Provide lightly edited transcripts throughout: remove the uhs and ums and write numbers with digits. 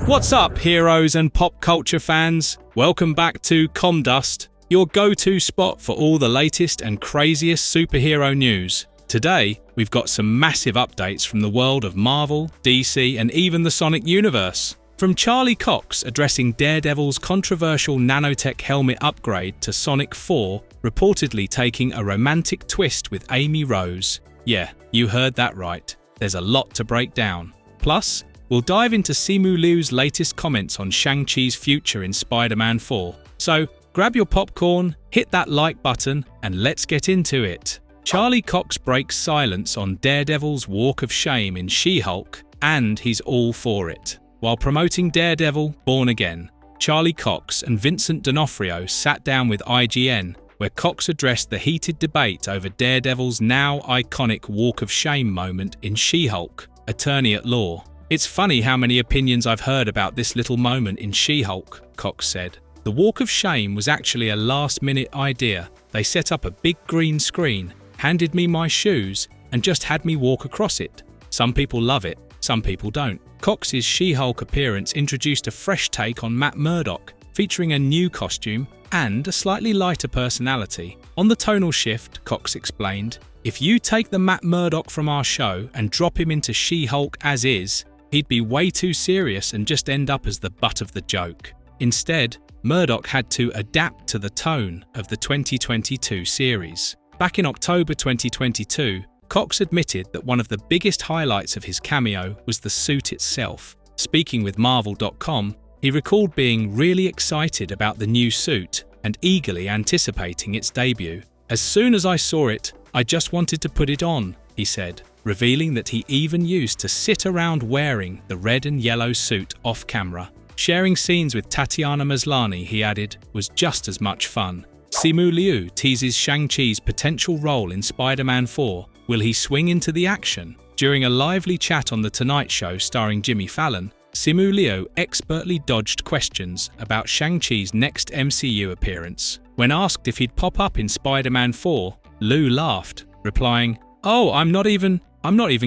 What's up, heroes and pop culture fans? Welcome back to ComDust, your go-to spot for all the latest and craziest superhero news. Today, we've got some massive updates from the world of Marvel, DC, and even the Sonic universe. From Charlie Cox addressing Daredevil's controversial nanotech helmet upgrade to Sonic 4 reportedly taking a romantic twist with Amy Rose. Yeah, you heard that right. There's a lot to break down. Plus, we'll dive into Simu Liu's latest comments on Shang-Chi's future in Spider-Man 4. So, grab your popcorn, hit that like button, and let's get into it. Charlie Cox breaks silence on Daredevil's walk of shame in She-Hulk, and he's all for it. While promoting Daredevil, Born Again, Charlie Cox and Vincent D'Onofrio sat down with IGN, where Cox addressed the heated debate over Daredevil's now iconic walk of shame moment in She-Hulk, Attorney at Law. It's funny how many opinions I've heard about this little moment in She-Hulk, Cox said. The walk of shame was actually a last-minute idea. They set up a big green screen, handed me my shoes, and just had me walk across it. Some people love it, some people don't. Cox's She-Hulk appearance introduced a fresh take on Matt Murdock, featuring a new costume and a slightly lighter personality. On the tonal shift, Cox explained, "If you take the Matt Murdock from our show and drop him into She-Hulk as is, he'd be way too serious and just end up as the butt of the joke." Instead, Murdock had to adapt to the tone of the 2022 series. Back in October 2022, Cox admitted that one of the biggest highlights of his cameo was the suit itself. Speaking with Marvel.com, he recalled being really excited about the new suit and eagerly anticipating its debut. "As soon as I saw it, I just wanted to put it on," he said, revealing that he even used to sit around wearing the red and yellow suit off camera. Sharing scenes with Tatiana Maslany, he added, was just as much fun. Simu Liu teases Shang-Chi's potential role in Spider-Man 4. Will he swing into the action? During a lively chat on The Tonight Show starring Jimmy Fallon, Simu Liu expertly dodged questions about Shang-Chi's next MCU appearance. When asked if he'd pop up in Spider-Man 4, Liu laughed, replying, "Oh, I'm not even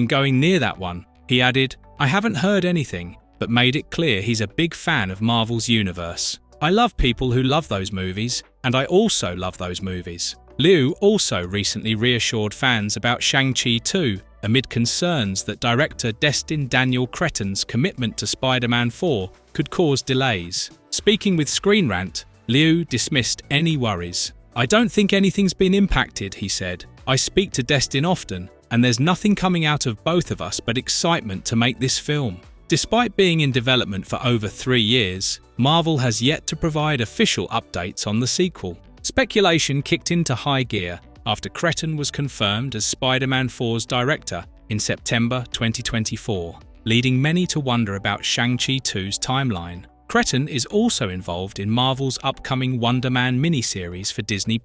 going near that one." He added, "I haven't heard anything," but made it clear he's a big fan of Marvel's universe. "I love people who love those movies, and I also love those movies." Liu also recently reassured fans about Shang-Chi 2, amid concerns that director Destin Daniel Cretton's commitment to Spider-Man 4 could cause delays. Speaking with Screen Rant, Liu dismissed any worries. "I don't think anything's been impacted," he said. "I speak to Destin often, and there's nothing coming out of both of us but excitement to make this film." Despite being in development for over 3 years, Marvel has yet to provide official updates on the sequel. Speculation kicked into high gear after Cretton was confirmed as Spider-Man 4's director in September 2024, leading many to wonder about Shang-Chi 2's timeline. Cretton is also involved in Marvel's upcoming Wonder Man miniseries for Disney+.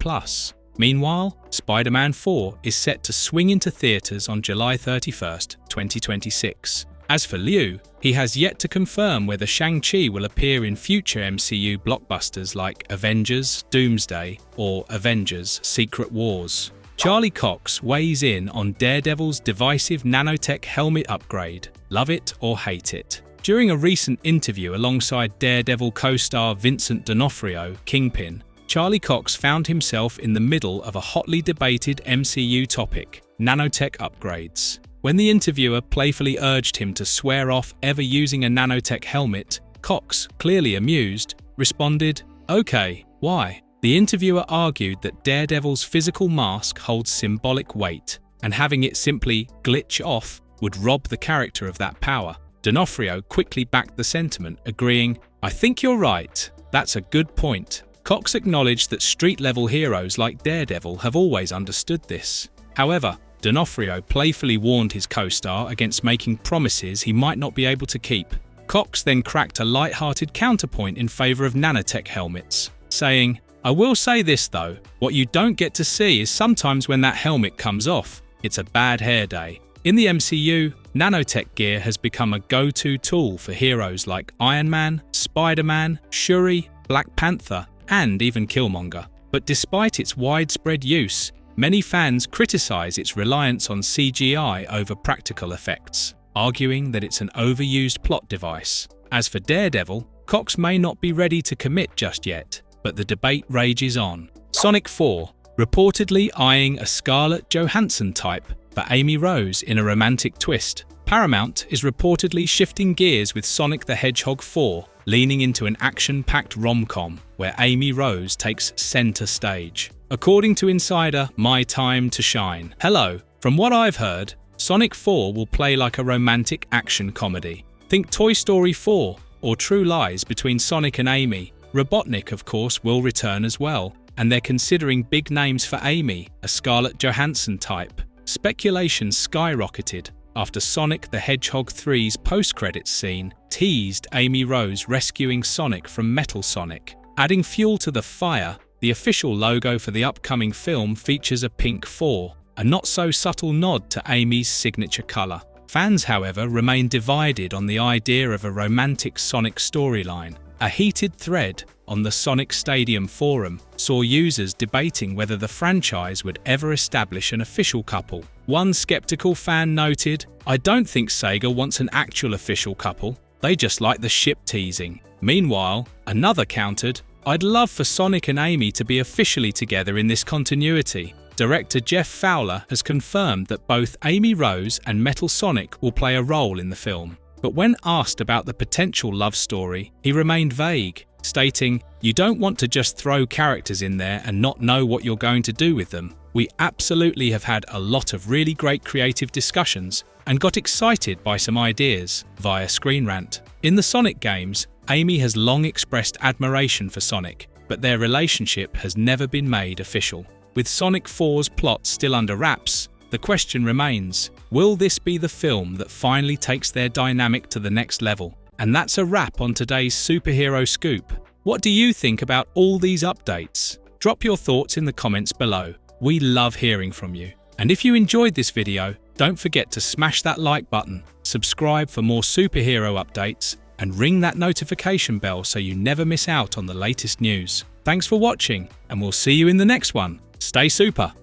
Meanwhile, Spider-Man 4 is set to swing into theaters on July 31st, 2026. As for Liu, he has yet to confirm whether Shang-Chi will appear in future MCU blockbusters like Avengers: Doomsday or Avengers: Secret Wars. Charlie Cox weighs in on Daredevil's divisive nanotech helmet upgrade. Love it or hate it. During a recent interview alongside Daredevil co-star Vincent D'Onofrio, Kingpin, Charlie Cox found himself in the middle of a hotly debated MCU topic: nanotech upgrades. When the interviewer playfully urged him to swear off ever using a nanotech helmet, Cox, clearly amused, responded, "Okay, why?" The interviewer argued that Daredevil's physical mask holds symbolic weight, and having it simply glitch off would rob the character of that power. D'Onofrio quickly backed the sentiment, agreeing, "I think you're right. That's a good point." Cox acknowledged that street-level heroes like Daredevil have always understood this. However, D'Onofrio playfully warned his co-star against making promises he might not be able to keep. Cox then cracked a light-hearted counterpoint in favour of nanotech helmets, saying, "I will say this though, what you don't get to see is sometimes when that helmet comes off, it's a bad hair day." In the MCU, nanotech gear has become a go-to tool for heroes like Iron Man, Spider-Man, Shuri, Black Panther, and even Killmonger. But despite its widespread use, many fans criticize its reliance on CGI over practical effects, arguing that it's an overused plot device. As for Daredevil, Cox may not be ready to commit just yet, but the debate rages on. Sonic 4, reportedly eyeing a Scarlett Johansson type for Amy Rose in a romantic twist. Paramount is reportedly shifting gears with Sonic the Hedgehog 4, leaning into an action-packed rom-com where Amy Rose takes center stage. According to insider My Time to Shine, hello, from what I've heard, Sonic 4 will play like a romantic action comedy. Think Toy Story 4 or True Lies between Sonic and Amy. Robotnik, of course, will return as well, and they're considering big names for Amy, a Scarlett Johansson type. Speculation skyrocketed after Sonic the Hedgehog 3's post-credits scene teased Amy Rose rescuing Sonic from Metal Sonic. Adding fuel to the fire, the official logo for the upcoming film features a pink 4, a not-so-subtle nod to Amy's signature color. Fans, however, remain divided on the idea of a romantic Sonic storyline. A heated thread on the Sonic Stadium forum saw users debating whether the franchise would ever establish an official couple. One skeptical fan noted, "I don't think Sega wants an actual official couple, they just like the ship teasing." Meanwhile, another countered, "I'd love for Sonic and Amy to be officially together in this continuity." Director Jeff Fowler has confirmed that both Amy Rose and Metal Sonic will play a role in the film. But when asked about the potential love story, he remained vague, stating, "You don't want to just throw characters in there and not know what you're going to do with them. We absolutely have had a lot of really great creative discussions and got excited by some ideas," via Screen Rant. In the Sonic games, Amy has long expressed admiration for Sonic, but their relationship has never been made official. With Sonic 4's plot still under wraps, the question remains, will this be the film that finally takes their dynamic to the next level? And that's a wrap on today's superhero scoop. What do you think about all these updates? Drop your thoughts in the comments below. We love hearing from you. And if you enjoyed this video, don't forget to smash that like button, subscribe for more superhero updates, and ring that notification bell so you never miss out on the latest news. Thanks for watching, and we'll see you in the next one. Stay super!